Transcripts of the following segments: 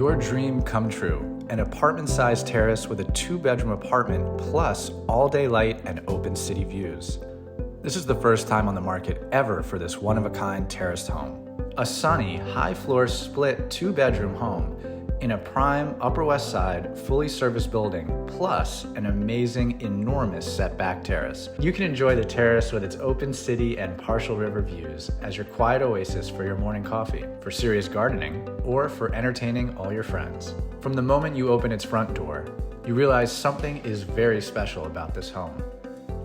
Your dream come true. An apartment-sized terrace with a 2-bedroom apartment plus all-day light and open city views. This is the first time on the market ever for this one-of-a-kind terraced home. A sunny, high-floor split 2-bedroom home in a prime Upper West Side, fully serviced building, plus an amazing, enormous setback terrace. You can enjoy the terrace with its open city and partial river views as your quiet oasis for your morning coffee, for serious gardening, or for entertaining all your friends. From the moment you open its front door, you realize something is very special about this home.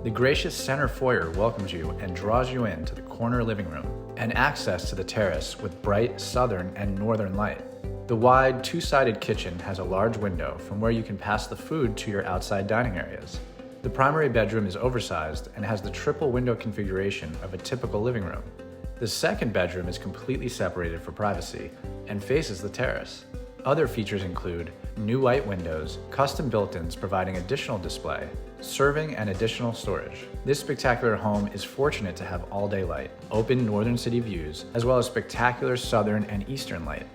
The gracious center foyer welcomes you and draws you into the corner living room and access to the terrace with bright southern and northern light. The wide, two-sided kitchen has a large window from where you can pass the food to your outside dining areas. The primary bedroom is oversized and has the triple window configuration of a typical living room. The second bedroom is completely separated for privacy and faces the terrace. Other features include new white windows, custom built-ins providing additional display, serving and additional storage. This spectacular home is fortunate to have all-day light, open northern city views, as well as spectacular southern and eastern light.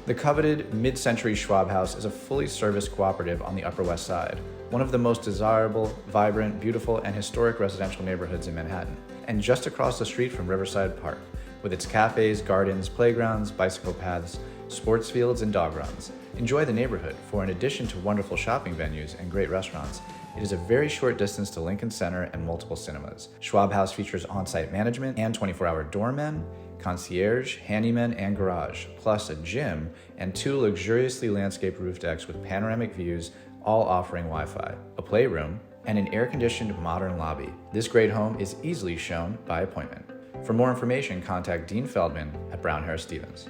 The coveted mid-century Schwab house is a fully serviced cooperative on the Upper West Side, one of the most desirable, vibrant, beautiful, and historic residential neighborhoods in Manhattan, and just across the street from Riverside Park, with its cafes, gardens, playgrounds, bicycle paths, sports fields, and dog runs. Enjoy the neighborhood, for in addition to wonderful shopping venues and great restaurants, it is a very short distance to Lincoln Center and multiple cinemas. Schwab House features on-site management and 24-hour doormen, concierge, handyman, and garage, plus a gym and 2 luxuriously landscaped roof decks with panoramic views, all offering Wi-Fi, a playroom, and an air-conditioned modern lobby. This great home is easily shown by appointment. For more information, contact Dean Feldman at Brown Harris Stevens.